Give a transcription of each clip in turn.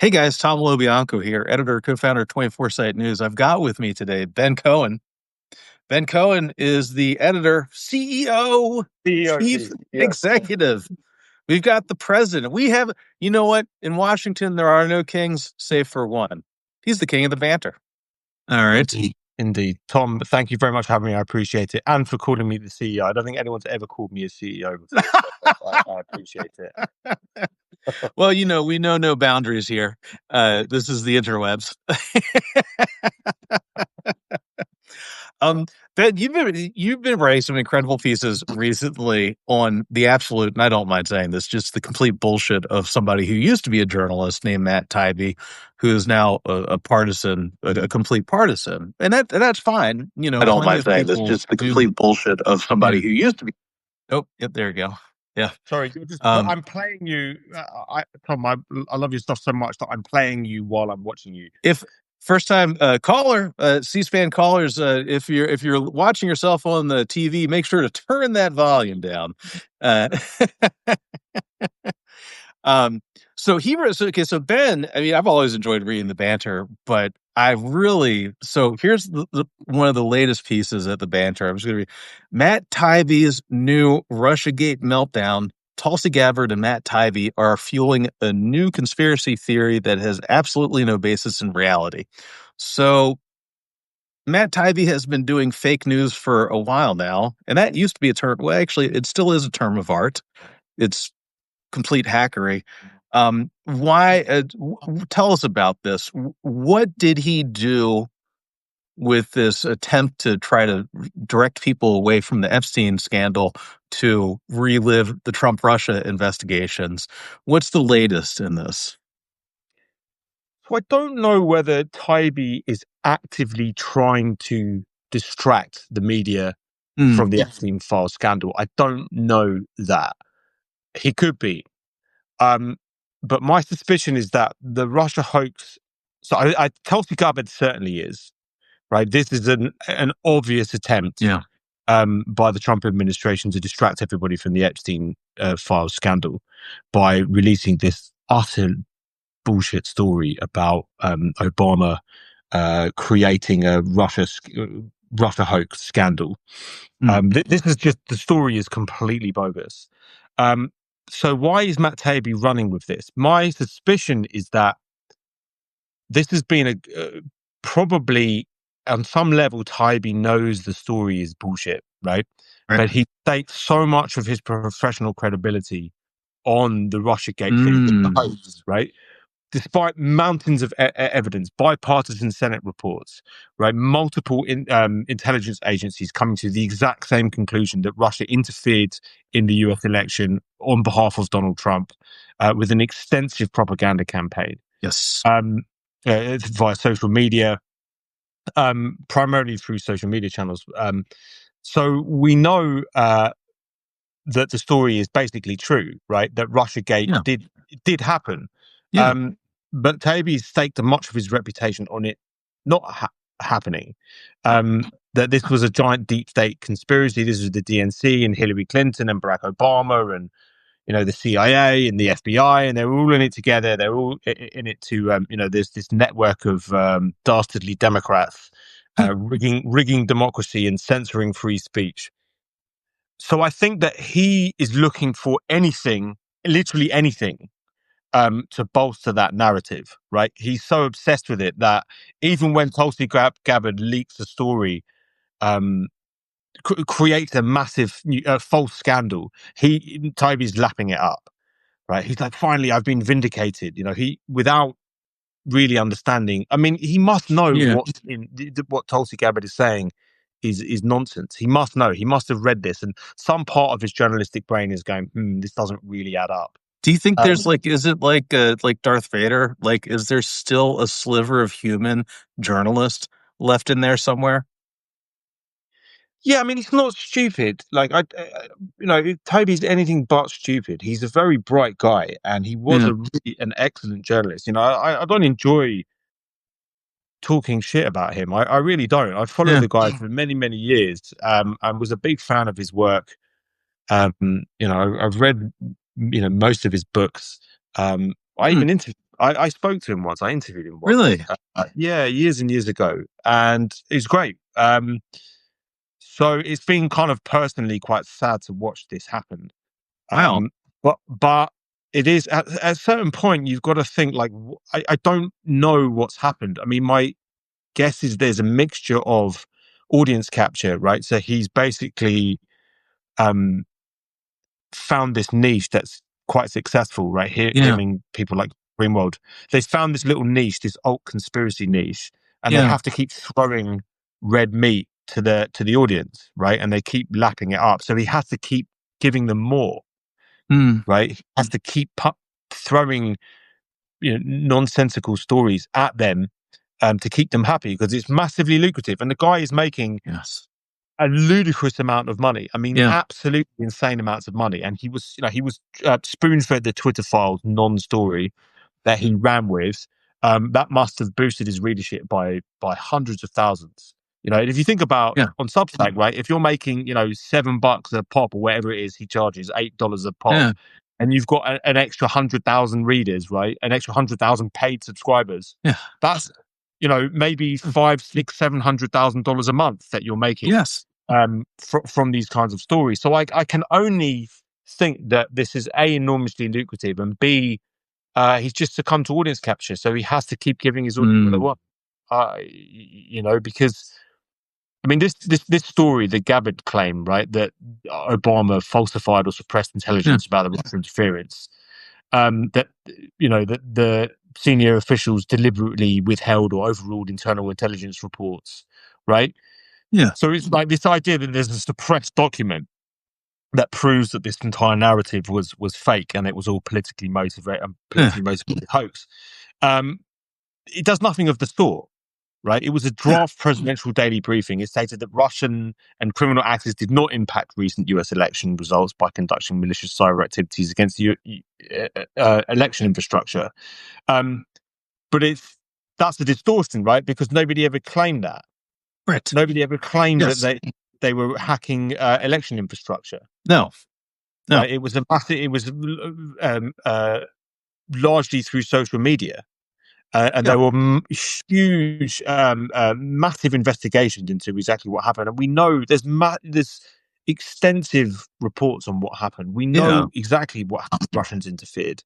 Hey guys, Tom Lobianco here, editor, co-founder of 24 Site News. I've got with me today Ben Cohen. Ben Cohen is the editor, CEO, chief CEOC, yes. executive. We've got the president. We have, you know what? In Washington, there are no kings save for one. He's the king of the banter. All right. Indeed. Tom, thank you very much for having me. I appreciate it. And for calling me the CEO. I don't think anyone's ever called me a CEO before. I appreciate it. Well, we know no boundaries here. This is the interwebs. Um, Ben, you've been writing some incredible pieces recently on the absolute, and I don't mind saying this, just the complete bullshit of somebody who used to be a journalist named Matt Taibbi, who is now a partisan, a complete partisan, and that's fine. I don't Plenty mind of saying this, people just the do. complete bullshit of somebody who used to be. Oh, yep, there you go. Yeah. Sorry, I'm playing you. Tom, I love your stuff so much that I'm playing you while I'm watching you. If first time caller, C-SPAN callers, if you're watching yourself on the TV, make sure to turn that volume down. So he was okay. So Ben, I mean, I've always enjoyed reading the Banter, but here's one of the latest pieces at the Banter. I was going to read Matt Taibbi's new Russiagate meltdown. Tulsi Gabbard and Matt Taibbi are fueling a new conspiracy theory that has absolutely no basis in reality. So Matt Taibbi has been doing fake news for a while now, and that used to be a term. Well, actually, it still is a term of art. It's complete hackery. Why? Tell us about this. What did he do with this attempt to try to direct people away from the Epstein scandal to relive the Trump-Russia investigations? What's the latest in this? So I don't know whether Taibbi is actively trying to distract the media from the Epstein file scandal. I don't know that. He could be. But my suspicion is that the Russia hoax. So Tulsi Gabbard certainly is, right. This is an obvious attempt, by the Trump administration to distract everybody from the Epstein file scandal by releasing this utter bullshit story about Obama creating a Russia hoax scandal. This is just, the story is completely bogus. So why is Matt Taibbi running with this? My suspicion is that this has been probably on some level, Taibbi knows the story is bullshit, right? But he stakes so much of his professional credibility on the Russiagate thing, the hoax, right? Despite mountains of evidence, bipartisan Senate reports, right, multiple intelligence agencies coming to the exact same conclusion that Russia interfered in the US election on behalf of Donald Trump with an extensive propaganda campaign. Yes. Via social media, primarily through social media channels. So we know that the story is basically true, right? That Russiagate did happen. But Taibbi staked much of his reputation on it not happening. That this was a giant deep state conspiracy. This was the DNC and Hillary Clinton and Barack Obama and the CIA and the FBI, and they were all in it together. They're all in it to there's this network of dastardly Democrats rigging democracy and censoring free speech. So I think that he is looking for anything, literally anything, to bolster that narrative, right? He's so obsessed with it that even when Tulsi Gabbard leaks a story, creates a massive false scandal, Taibbi's lapping it up, right? He's like, finally, I've been vindicated. He, without really understanding, I mean, he must know what Tulsi Gabbard is saying is nonsense. He must know. He must have read this, and some part of his journalistic brain is going, this doesn't really add up. Do you think there's is it like Darth Vader? Like, is there still a sliver of human journalist left in there somewhere? Yeah, I mean, he's not stupid. Like, Toby's anything but stupid. He's a very bright guy, and he was an excellent journalist. I don't enjoy talking shit about him. I really don't. I followed the guy for many, many years, and was a big fan of his work. I've read, most of his books. I even I spoke to him once. I interviewed him once. Really? Yeah, years and years ago, and he's great. So it's been kind of personally quite sad to watch this happen. Wow. But it is at a certain point you've got to think like I don't know what's happened. I mean, my guess is there's a mixture of audience capture, right? So he's basically um found this niche that's quite successful, right? Yeah. Him and people like Greenwald, they found this little niche, this alt conspiracy niche, and they Yeah. have to keep throwing red meat to the audience, right? And they keep lapping it up. So he has to keep giving them more, Mm. right? He has to keep throwing nonsensical stories at them to keep them happy because it's massively lucrative. And the guy is making Yes. a ludicrous amount of money. I mean, Yeah. absolutely insane amounts of money. And he was spoon fed the Twitter files non-story that he ran with. That must have boosted his readership by hundreds of thousands. And if you think about Yeah. on Substack, right? If you're making $7 a pop or whatever it is he charges, $8 a pop, Yeah. and you've got an extra 100,000 readers, right? An extra 100,000 paid subscribers. Yeah. That's maybe five, six, $700,000 a month that you're making Yes. from these kinds of stories. So I can only think that this is A, enormously lucrative, and B, he's just succumbed to audience capture. So he has to keep giving his audience what they Mm. want. Because I mean, this story, the Gabbard claim, right, that Obama falsified or suppressed Yeah. intelligence about the Russian interference, that that the senior officials deliberately withheld or overruled internal intelligence reports, right? Yeah. So it's like this idea that there's a suppressed document that proves that this entire narrative was fake and it was all politically motivated Yeah. hoax. It does nothing of the sort, right? It was a Yeah. draft presidential daily briefing. It stated that Russian and criminal actors did not impact recent US election results by conducting malicious cyber activities against the election infrastructure. But that's the distortion, right? Because nobody ever claimed that. Right. Nobody ever claimed that Yes. they were hacking election infrastructure. No. No. Right? It was um, uh, largely through social media. And Yeah. there were huge, massive investigations into exactly what happened. And we know there's extensive reports on what happened. We Yeah. know exactly what happened. Russians interfered,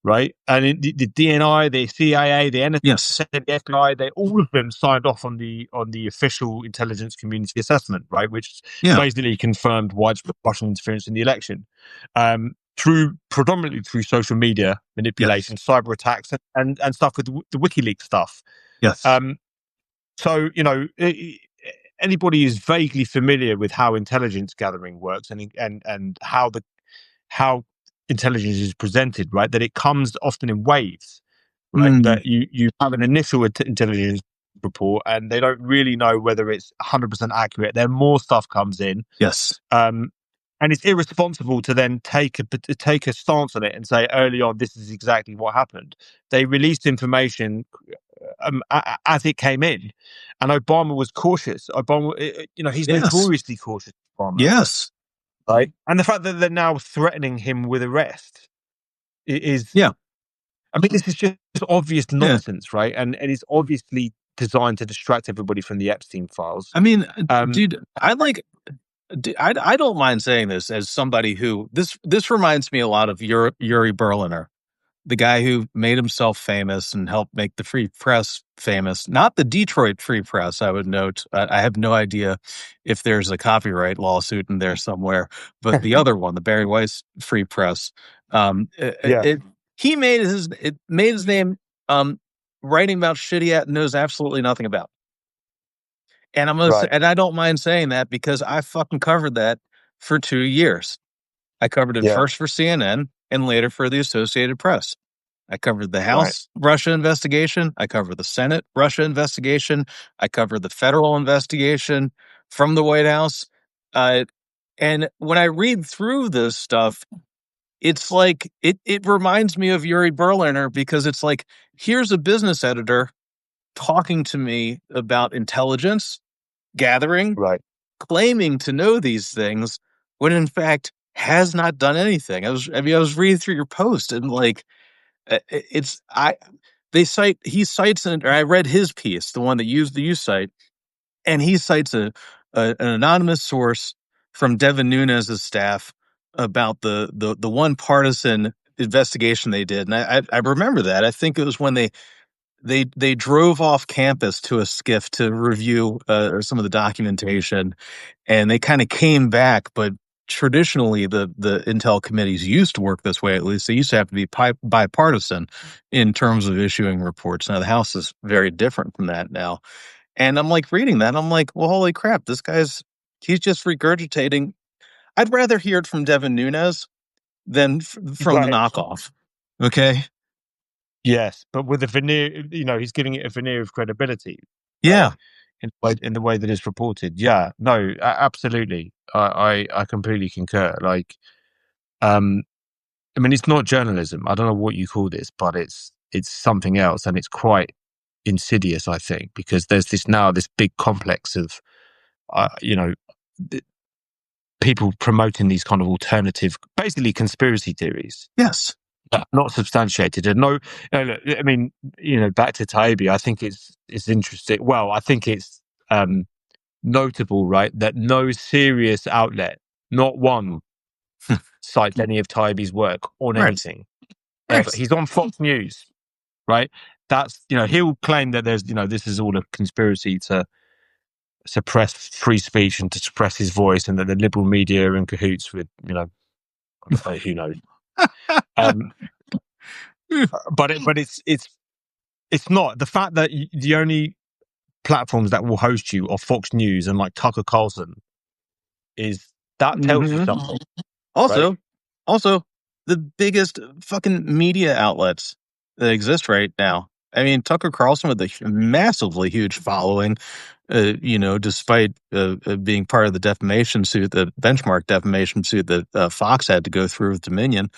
right? And the DNI, the CIA, the Yes. NSA, the FBI, all of them signed off on the official intelligence community assessment, right? Which Yeah. basically confirmed widespread Russian interference in the election. Predominantly through social media manipulation, Yes. cyber attacks, and stuff with the WikiLeaks stuff. Yes. So anybody who's vaguely familiar with how intelligence gathering works and how intelligence is presented, right? That it comes often in waves, right? Mm. That you have an initial intelligence report, and they don't really know whether it's 100% accurate. Then more stuff comes in, Yes. and it's irresponsible to then take a stance on it and say early on this is exactly what happened. They released information as it came in, and Obama was cautious. He's Yes. notoriously cautious. Obama, Yes. right? And the fact that they're now threatening him with arrest is, Yeah. I mean, this is just obvious Yeah. nonsense, right? And it's obviously designed to distract everybody from the Epstein files. I mean, Um, dude, I don't mind saying this as somebody who this reminds me a lot of Yuri Berliner, the guy who made himself famous and helped make the Free Press famous. Not the Detroit Free Press, I would note. I have no idea if there's a copyright lawsuit in there somewhere, but the other one, the Barry Weiss Free Press, yeah, he made his name um, writing about shit he knows absolutely nothing about. And I'm gonna say, right, and I don't mind saying that because I fucking covered that for 2 years. I covered it yeah, first for CNN and later for the Associated Press. I covered the right, House Russia investigation. I covered the Senate Russia investigation. I covered the federal investigation from the White House. And when I read through this stuff, it's like it reminds me of Yuri Berliner because it's like here's a business editor talking to me about intelligence gathering, right. claiming to know these things when in fact has not done anything. I was reading through your post and like It's I they cite he cites or I read his piece, the one that used the use site, and he cites an anonymous source from Devin Nunes' staff about the one partisan investigation they did, and I remember that. I think it was when they drove off campus to a skiff to review or some of the documentation, and they kind of came back. But traditionally, the intel committees used to work this way. At least they used to have to be bipartisan in terms of issuing reports. Now the House is very different from that now. And I'm like reading that. I'm like, well, holy crap, he's just regurgitating. I'd rather hear it from Devin Nunes than from the Right. knockoff. Okay. Yes, but with a veneer, he's giving it a veneer of credibility, right? Yeah. In the way that it's reported. Yeah, no, absolutely. I completely concur. Like, um, I mean, it's not journalism. I don't know what you call this, but it's something else, and it's quite insidious, I think, because there's this big complex of, you know, th- people promoting these kind of alternative, basically conspiracy theories Yes. not substantiated. And no, look, I mean, back to Taibbi, I think it's interesting. Well, I think it's notable, right, that no serious outlet, not one, cites any of Taibbi's work on Right. anything ever. Right. He's on Fox News, right? That's he'll claim that there's this is all a conspiracy to suppress free speech and to suppress his voice, and that the liberal media are in cahoots with who knows. Um, but it's not the fact that the only platforms that will host you are Fox News and like Tucker Carlson is that tells you Mhm. something, right? Also, also the biggest fucking media outlets that exist right now. I mean, Tucker Carlson with a massively huge following, despite being part of the defamation suit, the benchmark defamation suit that Fox had to go through with Dominion.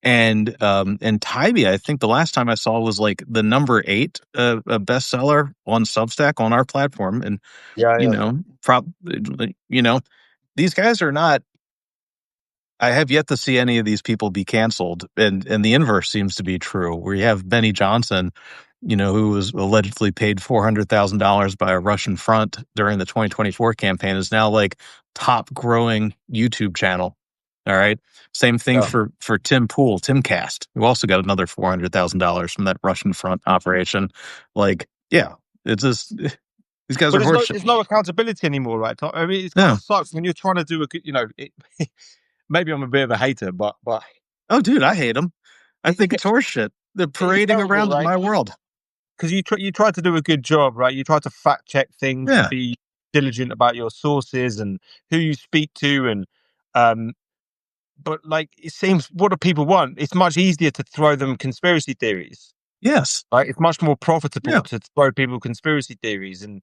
And Taibbi, I think the last time I saw was like the number 8 a bestseller on Substack on our platform. And, Yeah, you yeah. know, you know, these guys are not I have yet to see any of these people be canceled, and the inverse seems to be true, where you have Benny Johnson, who was allegedly paid $400,000 by a Russian front during the 2024 campaign, is now like top growing YouTube channel. All right. Same thing Yeah. for Tim Pool, Timcast, who also got another $400,000 from that Russian front operation. Like, yeah, it's just these guys But are horseshit. there's no accountability anymore, right? I mean, it kind No. of sucks when you're trying to do a good, maybe I'm a bit of a hater, but Oh, dude, I hate them. I think it's it, horseshit. They're it's parading terrible, around right? my world. Because you try to do a good job, right? You try to fact check things and Yeah. be diligent about your sources and who you speak to, and um, but like it seems, what do people want? It's much easier to throw them conspiracy theories, Yes. right? It's much more profitable Yeah. to throw people conspiracy theories. And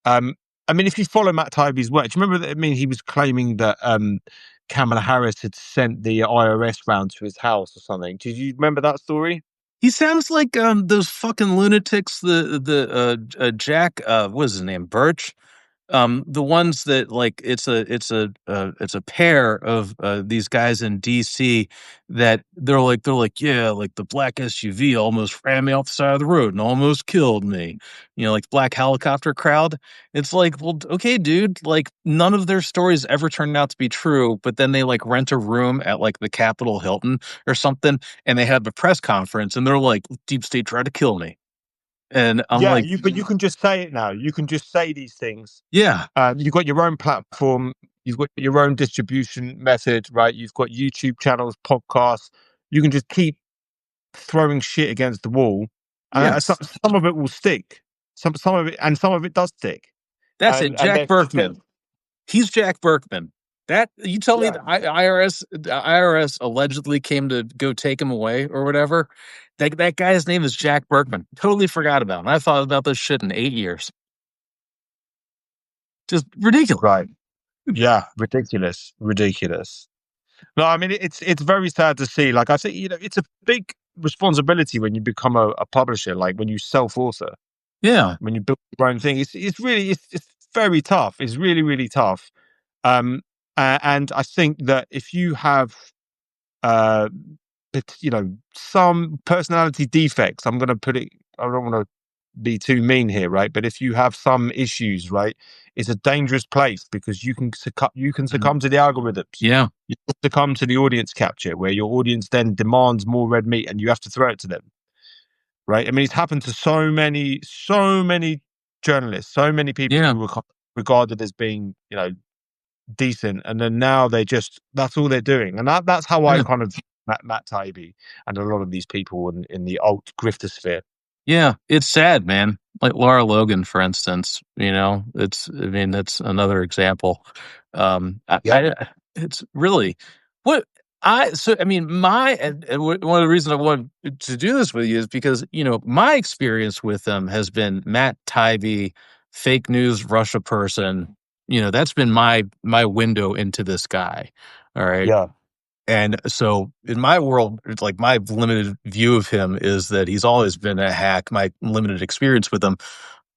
um, I mean, if you follow Matt Taibbi's work, do you remember that? I mean, he was claiming that Kamala Harris had sent the IRS round to his house or something. Did you remember that story? He sounds like those fucking lunatics. The Jack what is his name, Birch, the ones that like it's a pair of these guys in DC that they're like yeah, like the black SUV almost ran me off the side of the road and almost killed me, like black helicopter crowd. It's like, well, okay, dude, like none of their stories ever turned out to be true, but then they like rent a room at like the Capitol Hilton or something, and they have a press conference and they're like, deep state tried to kill me, and I'm Yeah, like, but you can just say it now. You can just say these things. yeah, You've got your own platform. You've got your own distribution method, right? You've got YouTube channels, podcasts. You can just keep throwing shit against the wall. yes. Some of it will stick. Some of it, and some of it does stick. That's it. And Jack Berkman. He's Jack Berkman. That you tell me yeah, the IRS allegedly came to go take him away or whatever. That guy's name is Jack Berkman. Totally forgot about him. I thought about this shit in 8 years. Just ridiculous. right. Yeah, ridiculous, ridiculous. No, I mean it's very sad to see. Like I say, it's a big responsibility when you become a publisher. Like when you self-author, Yeah. when you build your own thing, it's really it's very tough. It's really really tough. Um, and I think that if you have uh, some personality defects. I'm going to put it. I don't want to be too mean here, right? But if you have some issues, right, it's a dangerous place because you can succumb to the algorithms. Yeah. You succumb to the audience capture, where your audience then demands more red meat, and you have to throw it to them, right? I mean, it's happened to so many journalists, so many people Yeah. who were regarded as being, decent, and then now that's all they're doing, and that's how I Yeah. kind of Matt Taibbi and a lot of these people in the alt grifter sphere. Yeah, it's sad, man. Like Laura Logan, for instance, I mean, that's another example. Yeah, It's really what I mean, one of the reasons I wanted to do this with you is because, my experience with them has been Matt Taibbi, fake news, Russia person. That's been my window into this guy. All right. yeah. And so in my world, it's like my limited view of him is that he's always been a hack, my limited experience with him.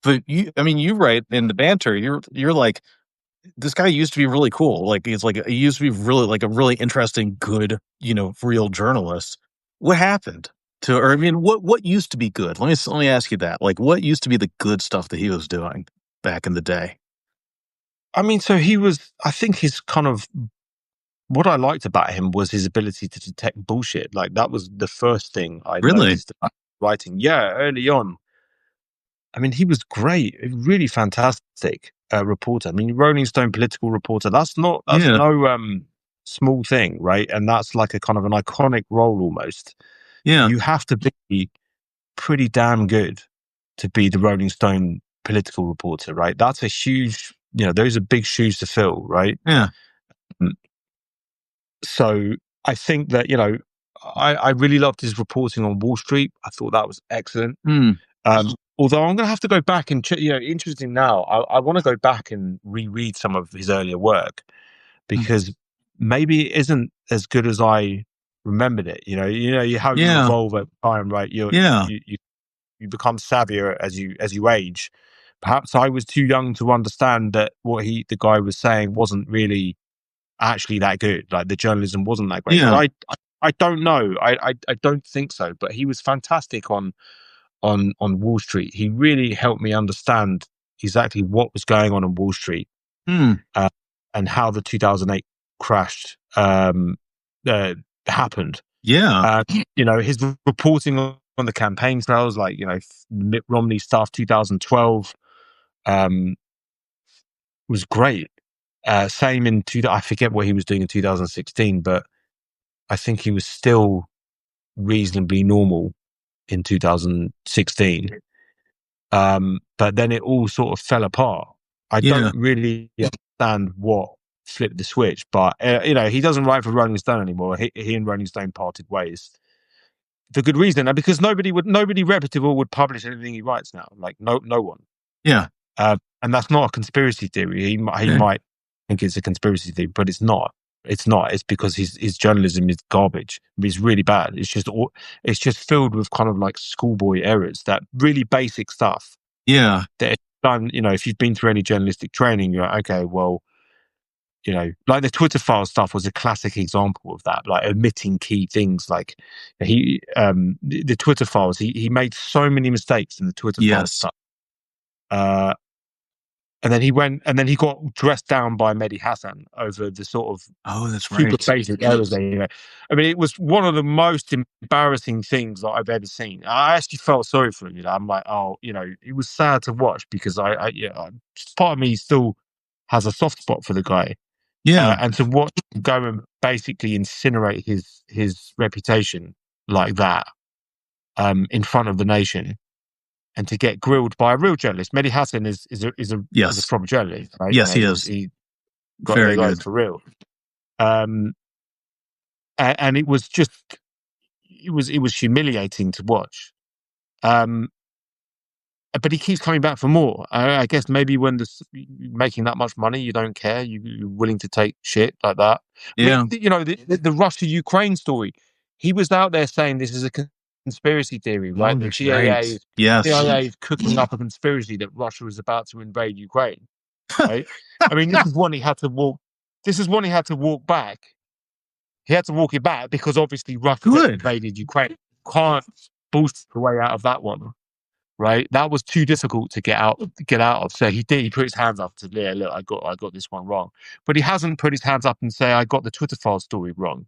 But you write in the banter, you're like, this guy used to be really cool. Like he used to be really like a really interesting, good, real journalist. What happened to, or I mean, what used to be good? Let me ask you that. Like, what used to be the good stuff that he was doing back in the day? I mean, so I think his kind of, what I liked about him was his ability to detect bullshit. Like, that was the first thing I Really? noticed about writing. Yeah, early on. I mean, he was great, a really fantastic reporter. I mean, Rolling Stone political reporter. That's Yeah. no small thing, right? And that's like a kind of an iconic role almost. Yeah. You have to be pretty damn good to be the Rolling Stone political reporter, right? That's a huge, those are big shoes to fill, right? Yeah. Mm. So I think that, I really loved his reporting on Wall Street. I thought that was excellent. Hmm. Although I'm going to have to go back and check, interesting now, I want to go back and reread some of his earlier work because maybe it isn't as good as I remembered it. How you Yeah. evolve over time, right? Yeah. You become savvier as you age. Perhaps I was too young to understand that what the guy was saying wasn't really actually that good. Like, the journalism wasn't that great. But Yeah. I don't know. I don't think so. But he was fantastic on Wall Street. He really helped me understand exactly what was going on Wall Street, Hmm. and how the 2008 crash happened. Yeah. His reporting on the campaign trails, like, Mitt Romney stuff, 2012, was great. Same in I forget what he was doing in 2016, but I think he was still reasonably normal in 2016. But then it all sort of fell apart. I Yeah. don't really understand what flipped the switch, but he doesn't write for Rolling Stone anymore. He and Rolling Stone parted ways for good reason, and because nobody reputable would publish anything he writes now. Like, no one. Yeah. And that's not a conspiracy theory. He Yeah. might think it's a conspiracy theory, but it's not. It's not. It's because his journalism is garbage. It's really bad. It's just filled with kind of like schoolboy errors, that really basic stuff Yeah. that if done, if you've been through any journalistic training, you're like, okay, well, like the Twitter file stuff was a classic example of that, like omitting key things. Like, the Twitter files, he made so many mistakes in the Twitter files Yes. stuff. And then he got dressed down by Mehdi Hassan over the sort of Oh, that's super right. basic errors there. I mean, it was one of the most embarrassing things that I've ever seen. I actually felt sorry for him. I'm like, oh, it was sad to watch because part of me still has a soft spot for the guy, Yeah. and to watch him go and basically incinerate his reputation like that, in front of the nation, and to get grilled by a real journalist. Mehdi Hassan is a Yes. proper journalist, right? Yes, he is. He got the Very guys good. for real. Um, and it was just, it was humiliating to watch. Um, but he keeps coming back for more. I guess maybe when making that much money, you don't care. You're willing to take shit like that. I mean, Yeah. the Russia-Ukraine story. He was out there saying this is a conspiracy theory, Oh, right? The that's right. Yes. CIA is cooking up a conspiracy that Russia is about to invade Ukraine, right? I mean, this is one he had to walk. This is one he had to walk back. He had to walk it back because obviously Russia Good. invaded Ukraine. Can't bullshit the way out of that one, right? That was too difficult to get out of. So he did. He put his hands up to, yeah, look, I got this one wrong. But he hasn't put his hands up and say, I got the Twitter file story wrong.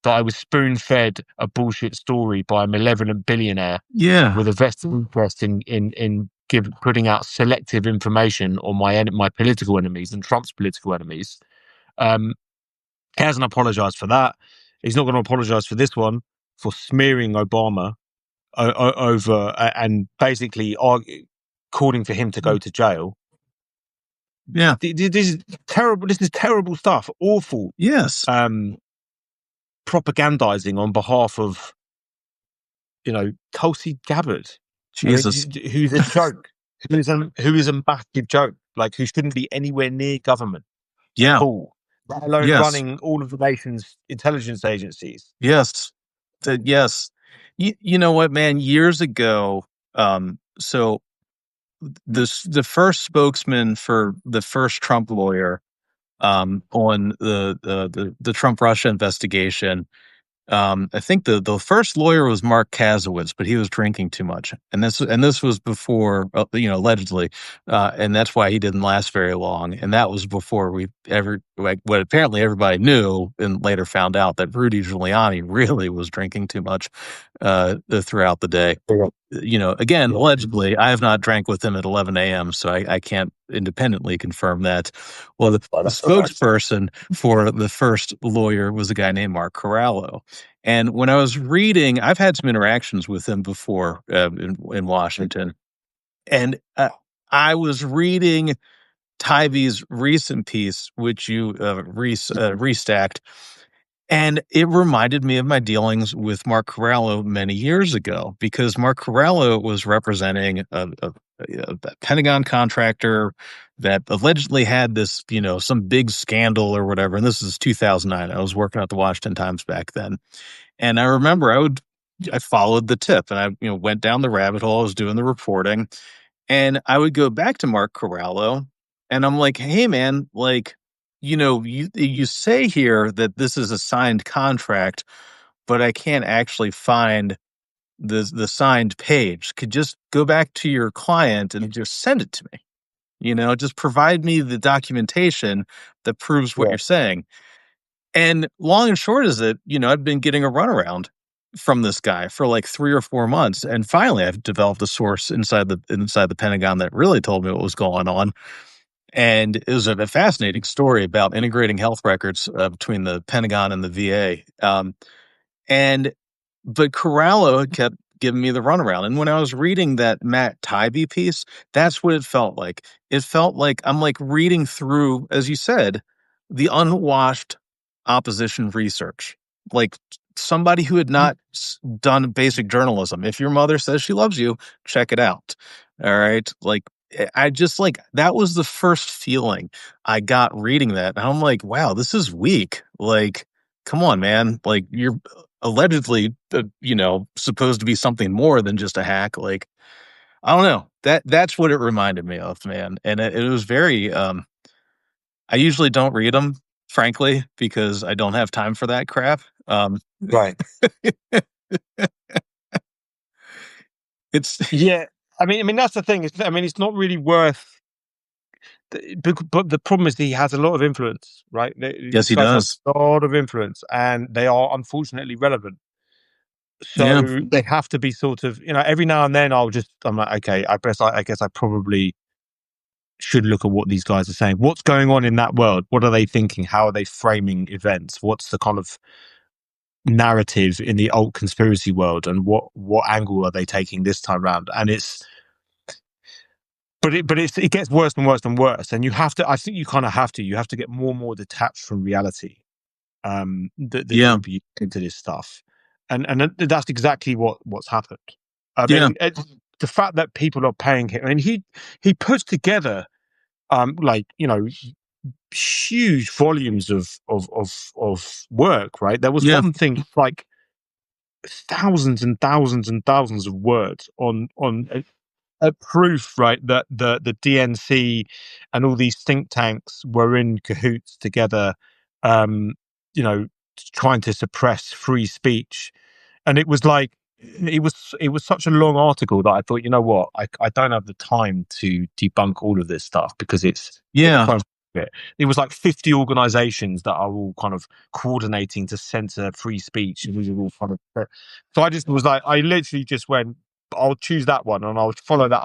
That I was spoon fed a bullshit story by a malevolent billionaire Yeah. with a vested interest in putting out selective information on my political enemies and Trump's political enemies. He hasn't apologized for that. He's not going to apologize for this one, for smearing Obama over and basically calling for him to go to jail. Yeah. This is terrible. This is terrible stuff. Awful. Yes. Propagandizing on behalf of, Tulsi Gabbard. Jesus. Who's a joke. who is a massive joke. Like, who shouldn't be anywhere near government. Yeah. Cool. Let alone Yes. running all of the nation's intelligence agencies. Yes. Yes. You know what, man? Years ago, so the first spokesman for the first Trump lawyer, on the Trump Russia investigation, I think the first lawyer was Mark Kasowitz, but he was drinking too much, and this was before, allegedly, and that's why he didn't last very long. And that was before we ever, like, what apparently everybody knew and later found out, that Rudy Giuliani really was drinking too much throughout the day. Again, allegedly, I have not drank with him at 11 a.m., so I can't independently confirm that. Well, the spokesperson for the first lawyer was a guy named Mark Corallo. And when I was reading, I've had some interactions with him before in Washington. And I was reading Taibbi's recent piece, which you restacked. And it reminded me of my dealings with Mark Corallo many years ago, because Mark Corallo was representing a Pentagon contractor that allegedly had this, some big scandal or whatever. And this is 2009. I was working at the Washington Times back then. And I remember I followed the tip, and I, went down the rabbit hole. I was doing the reporting, and I would go back to Mark Corallo, and I'm like, hey, man, like, you say here that this is a signed contract, but I can't actually find the signed page. Could just go back to your client and just send it to me. Just provide me the documentation that proves what you're saying. And long and short is that, I've been getting a runaround from this guy for like 3 or 4 months. And finally I've developed a source inside the Pentagon that really told me what was going on. And it was a fascinating story about integrating health records between the Pentagon and the VA. But Corallo kept giving me the runaround. And when I was reading that Matt Taibbi piece, that's what it felt like. It felt like I'm like reading through, as you said, the unwashed opposition research, like somebody who had not done basic journalism. If your mother says she loves you, check it out. All right. Like, I just, like, that was the first feeling I got reading that. And I'm like, wow, this is weak. Like, come on, man. Like, you're allegedly, supposed to be something more than just a hack. Like, I don't know. That's what it reminded me of, man. And it was very, I usually don't read them, frankly, because I don't have time for that crap. Right. It's Yeah. I mean, that's the thing. It's not really worth. But the problem is he has a lot of influence, right? Yes, These he guys have does. a lot of influence, and they are unfortunately relevant. Yeah. So they have to be sort of, every now and then I'm like, okay, I guess I probably should look at what these guys are saying. What's going on in that world? What are they thinking? How are they framing events? What's the kind of narrative in the alt conspiracy world, and what angle are they taking this time around? And it gets worse and worse and worse. And I think you kind of have to get more and more detached from reality. The Yeah. deeper you get into this stuff, and that's exactly what's happened. I Yeah. mean, the fact that people are paying him. I mean, he puts together, huge volumes of work. Right, there was Yeah. one thing like thousands and thousands and thousands of words on a proof, right, that the DNC and all these think tanks were in cahoots together, um, trying to suppress free speech. And it was like, it was such a long article that I thought, you know what, I don't have the time to debunk all of this stuff because it's Yeah. kind of it was like 50 organizations that are all kind of coordinating to censor free speech, and these are all kind of, so I just was like, I literally just went, I'll choose that one and I'll follow that.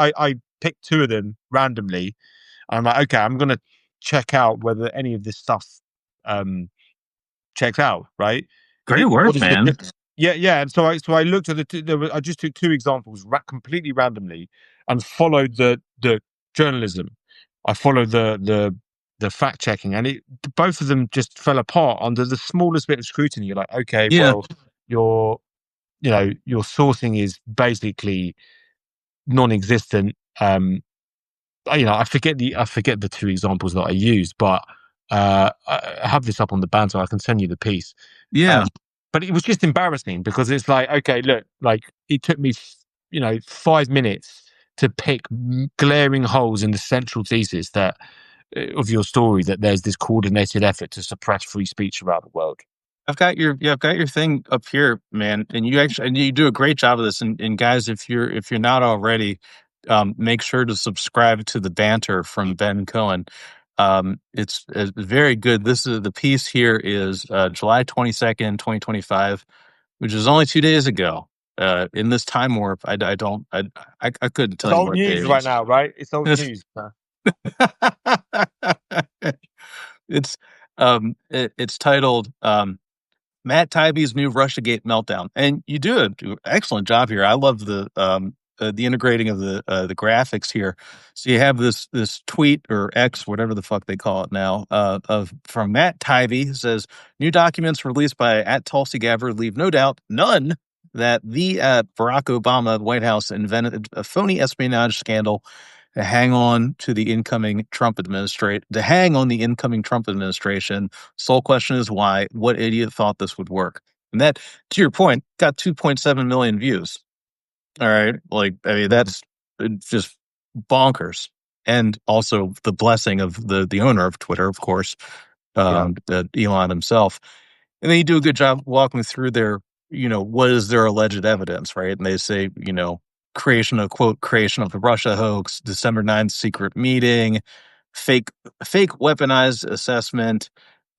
I picked two of them randomly. I'm like, okay, I'm gonna check out whether any of this stuff um checks out, right? Great What work, is the man. difference? Yeah, yeah. And so I looked at I just took two examples completely randomly and followed the journalism. I followed the fact checking, and both of them just fell apart under the smallest bit of scrutiny. You're like, okay, Yeah. well, your your sourcing is basically non-existent. I forget the two examples that I used, but I have this up on the Banter. I can send you the piece. Yeah. But it was just embarrassing because it's like, okay, look, like it took me, 5 minutes to pick glaring holes in the central thesis that of your story, that there's this coordinated effort to suppress free speech around the world. I've got your thing up here, man, and you do a great job of this. And guys, if you're not already, make sure to subscribe to the Banter from Ben Cohen. It's very good. This is the piece here is July 22nd, 2025, which is only 2 days ago. In this time warp, I couldn't It's tell you old what day news it right is. now, right? It's old It's news. it's titled Matt Taibbi's new Russiagate meltdown, and you do an excellent job here. I love the integrating of the graphics here. So you have this tweet or X, whatever the fuck they call it now, of from Matt Taibbi, who says new documents released by at Tulsi Gabbard leave no doubt, none, that the Barack Obama White House invented a phony espionage scandal to hang on to the incoming Trump administration. To hang on the incoming Trump administration. Sole question is why? What idiot thought this would work? And that, to your point, got 2.7 million views. All right, like I mean, that's just bonkers. And also the blessing of the owner of Twitter, of course, Yeah. Elon himself. And then you do a good job walking through their, what is their alleged evidence, right? And they say, creation of the Russia hoax, December 9th secret meeting, fake fake weaponized assessment.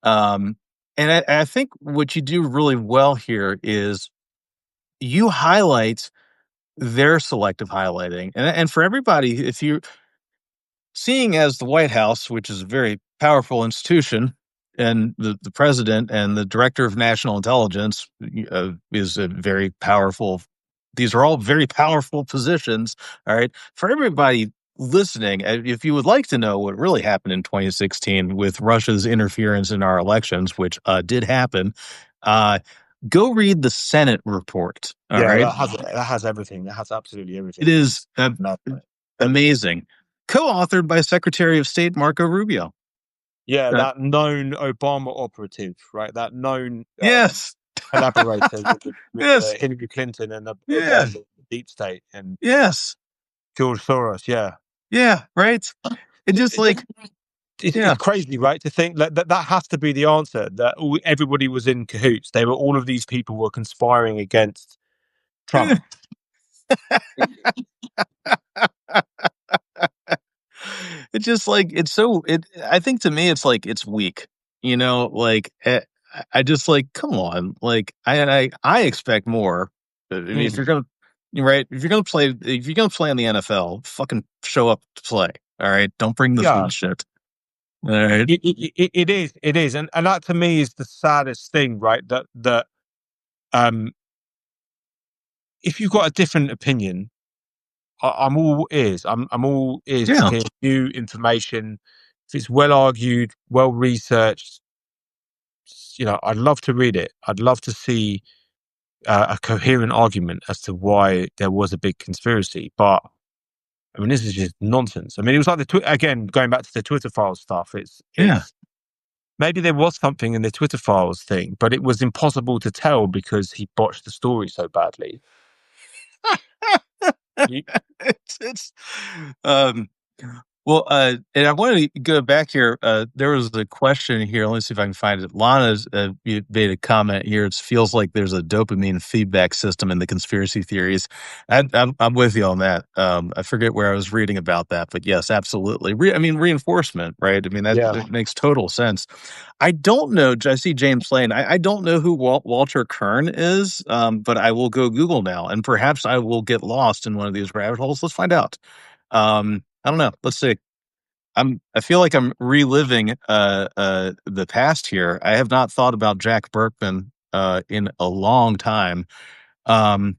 Um, and I think what you do really well here is you highlight their selective highlighting. And for everybody, if you seeing as the White House, which is a very powerful institution, and the president and the director of national intelligence is a very powerful. These are all very powerful positions. All right, for everybody listening, if you would like to know what really happened in 2016 with Russia's interference in our elections, which did happen, uh, go read the Senate report. All Yeah, right, that has everything. That has absolutely it everything. is No. amazing. Co-authored by Secretary of State Marco Rubio. Yeah, Uh, that known Obama operative, right? That known yes, collaborator with yes, Hillary Clinton and a part yeah, of the deep state and yes, George Soros. Yeah, yeah, right. And just like, it's yeah, crazy, right? To think that has to be the answer. That everybody was in cahoots. They were all of these people were conspiring against Trump. it's just like it's so. It. I think to me, it's like it's weak. Like I just like come on. Like I expect more. I mean, if Mm. you're gonna, right, if you're gonna play in the NFL, fucking show up to play. All right, don't bring this Yeah, bullshit. All right. it is, and that to me is the saddest thing, right? That um, if you've got a different opinion, I'm all ears. I'm all ears to Yeah. hear new information. If it's well argued, well researched, I'd love to read it. I'd love to see a coherent argument as to why there was a big conspiracy. But I mean, this is just nonsense. I mean, it was like again going back to the Twitter files stuff. Yeah. It's maybe there was something in the Twitter files thing, but it was impossible to tell because he botched the story so badly. You, it's um Well, and I wanted to go back here. There was a question here. Let me see if I can find it. Lana's you made a comment here. It feels like there's a dopamine feedback system in the conspiracy theories. I'm with you on that. I forget where I was reading about that, but yes, absolutely. I mean, reinforcement, right? I mean, that makes total sense. I don't know. I see James Lane. I don't know who Walter Kern is, but I will go Google now, and perhaps I will get lost in one of these rabbit holes. Let's find out. I don't know. Let's see. I feel like I'm reliving the past here. I have not thought about Jack Berkman in a long time. Um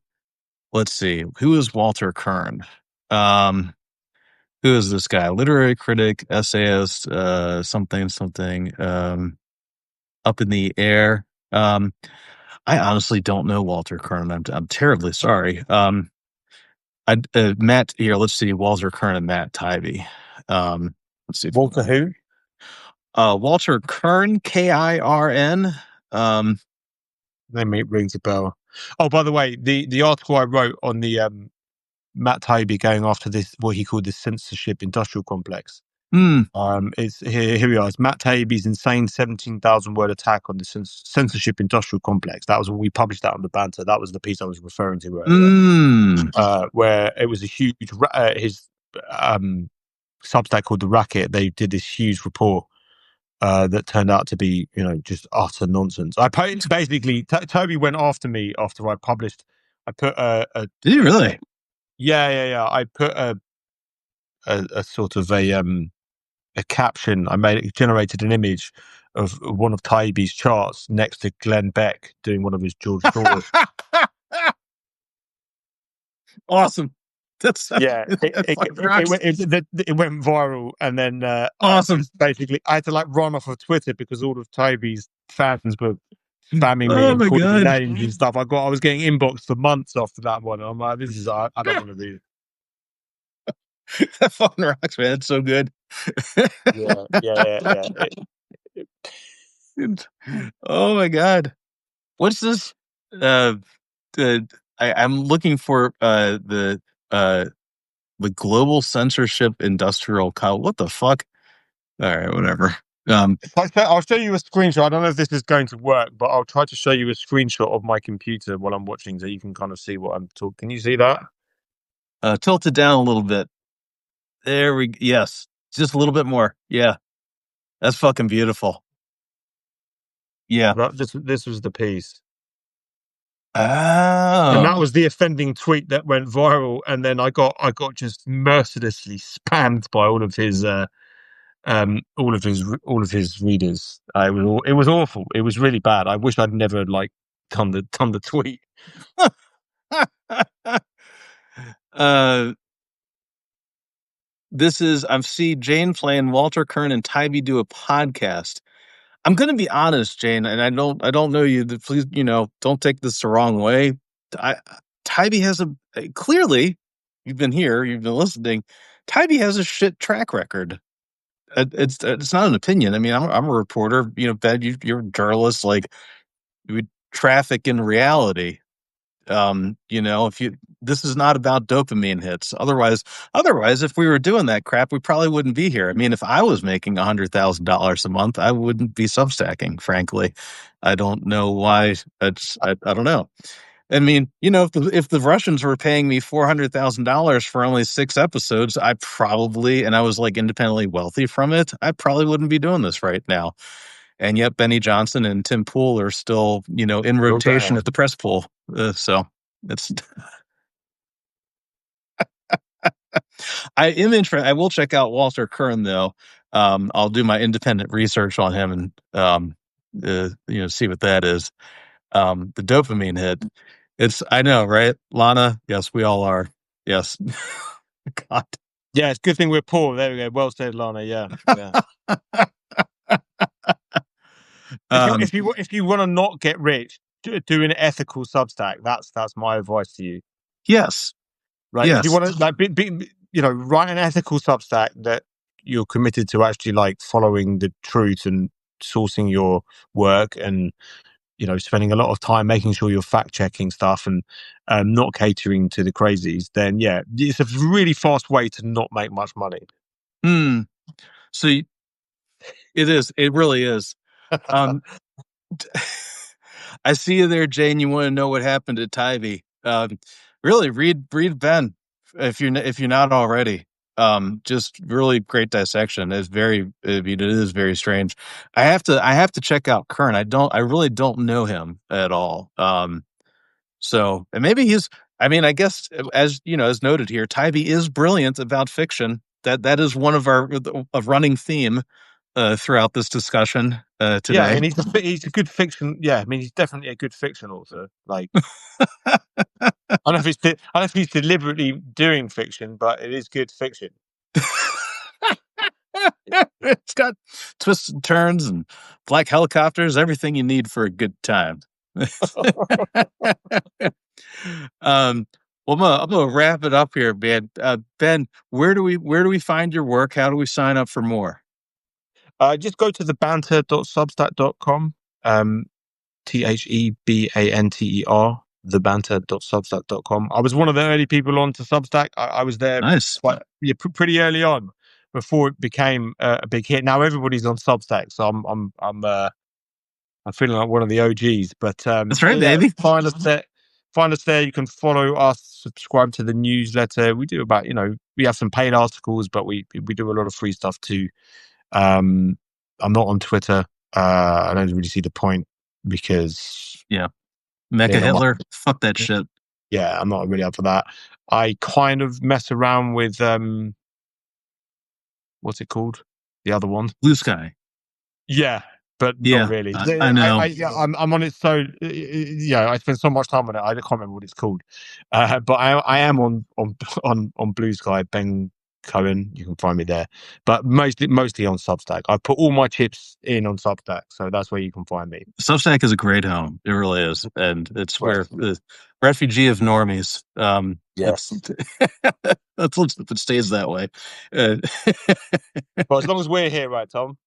let's see. Who is Walter Kern? Um who is this guy? Literary critic, essayist, something something up in the air. I honestly don't know Walter Kern. I'm terribly sorry. Matt here, let's see, Walter Kern and Matt Taibbi. Let's see if Walter who? Walter Kern, Kirn. Um, Name rings a bell. Oh, by the way, the article I wrote on the Matt Taibbi going after this, what he called the censorship industrial complex. hmm, It's here we are. It's Matt Taibbi's insane 17,000 word attack on the censorship industrial complex. That was when we published that on the Banter. That was the piece I was referring to earlier, where it was a huge his Substack called The Racket. They did this huge report that turned out to be, just utter nonsense. Basically, Toby went after me after I published. I put did you really? yeah. I put a sort of a caption. Generated an image of one of Taibbi's charts next to Glenn Beck doing one of his George Soros. Awesome. That's Yeah, that fucking rocks. it went viral, and then Awesome. I had to like run off of Twitter because all of Toby's fans were spamming me Oh and my calling me god. names and stuff. I was getting inbox for months after that one. I'm like, I don't want to read That fucking rocks, man. It's so good. it. Yeah. Oh my god. What's this? Uh, I'm looking for uh the global censorship industrial what the fuck? All right, whatever. I'll show you a screenshot. I don't know if this is going to work, but I'll try to show you a screenshot of my computer while I'm watching, so you can kind of see what I'm talking. Can you see that? Tilt it down a little bit. Yes, just a little bit more. Yeah, that's fucking beautiful. Yeah. This was the piece. And that Oh. was the offending tweet that went viral, and then I got just mercilessly spammed by all of his readers. It was awful. It was really bad. I wish I'd never like done the tweet. uh, I've seen Jane Flynn, Walter Kern, and Tybee do a podcast. I'm going to be honest, Jane, and I don't know you. Please, don't take this the wrong way. I, Tybee has clearly, you've been here, you've been listening. Tybee has a shit track record. It's not an opinion. I mean, I'm a reporter. Ben, you're a journalist. Like, we traffic in reality. If this is not about dopamine hits. Otherwise, if we were doing that crap, we probably wouldn't be here. I mean, if I was making $100,000 a month, I wouldn't be substacking. Frankly, I don't know why. I don't know. I mean, if the Russians were paying me $400,000 for only 6 episodes, and I was like independently wealthy from it, I probably wouldn't be doing this right now. And yet Benny Johnson and Tim Pool are still, in rotation at the press pool. So it's, I am interested. I will check out Walter Kern though. I'll do my independent research on him and, see what that is. The dopamine hit. I know, right? Lana? Yes, we all are. Yes. God. Yeah, it's a good thing we're poor. There we go. Well said, Lana. Yeah. If you want to not get rich, do an ethical Substack. That's my advice to you. Yes. Right. Yes. If you want to write an ethical Substack that you're committed to actually like following the truth and sourcing your work and spending a lot of time making sure you're fact checking stuff and not catering to the crazies, then yeah, it's a really fast way to not make much money. Hmm. So it is. It really is. Um, I see you there, Jane. You want to know what happened to Taibbi? Really, read Ben if you're not already. Just really great dissection. It's very, I mean, it is very strange. I have to check out Kern. I really don't know him at all. So and maybe he's. I mean, I guess as you know, as noted here, Taibbi is brilliant about fiction. That is one of our a running theme throughout this discussion Yeah, today. and he's a good fiction. Yeah, I mean, he's definitely a good fiction author. Like, I don't know if he's deliberately doing fiction, but it is good fiction. It's got twists and turns and black helicopters, everything you need for a good time. um, well, I'm gonna wrap it up here, Ben. Ben, where do we find your work? How do we sign up for more? Just go to the banter.substack.com. TheBanter, thebanter.substack.com. I was one of the early people on to Substack. I was there Nice. quite pretty early on before it became a big hit. Now everybody's on Substack, so I'm feeling like one of the OGs. But That's right, baby. find us there. Find us there. You can follow us, subscribe to the newsletter. We do about we have some paid articles, but we do a lot of free stuff too. I'm not on Twitter. I don't really see the point because Yeah. Mecha Hitler. Fuck that shit. yeah, I'm not really up for that. I kind of mess around with what's it called? The other one. Blue Sky. Yeah, but not Yeah, really. I know. I'm on it. So yeah, I spend so much time on it. I can't remember what it's called. But I am on Blue Sky. Ben Cohen, you can find me there. But mostly on Substack. I put all my chips in on Substack, so that's where you can find me. Substack is a great home. It really is, and it's Right. where the refugee of normies. Yes. Let's if it stays that way. Uh, Well, as long as we're here, right, Tom?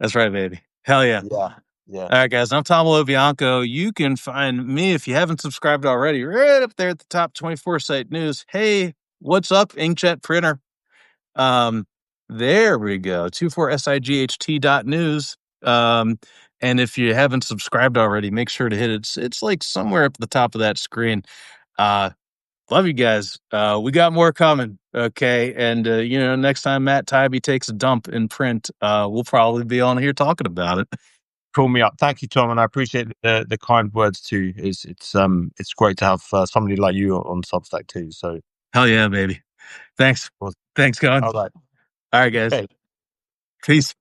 that's right, baby. Hell yeah. Yeah. Yeah. All right, guys. I'm Tom Lobianco. You can find me if you haven't subscribed already, right up there at the top. 24 site news. Hey, what's up, inkjet printer? Um, there we go. 24sight.news. And if you haven't subscribed already, make sure to hit it. It's like somewhere up the top of that screen. Uh, love you guys. We got more coming. Okay. And, next time Matt Taibbi takes a dump in print, we'll probably be on here talking about it. Call me up. Thank you, Tom, and I appreciate the kind words too. It's great to have somebody like you on Substack too. So Hell yeah, baby. Thanks. well, Thanks, God. all right. All right, guys. Okay. Peace.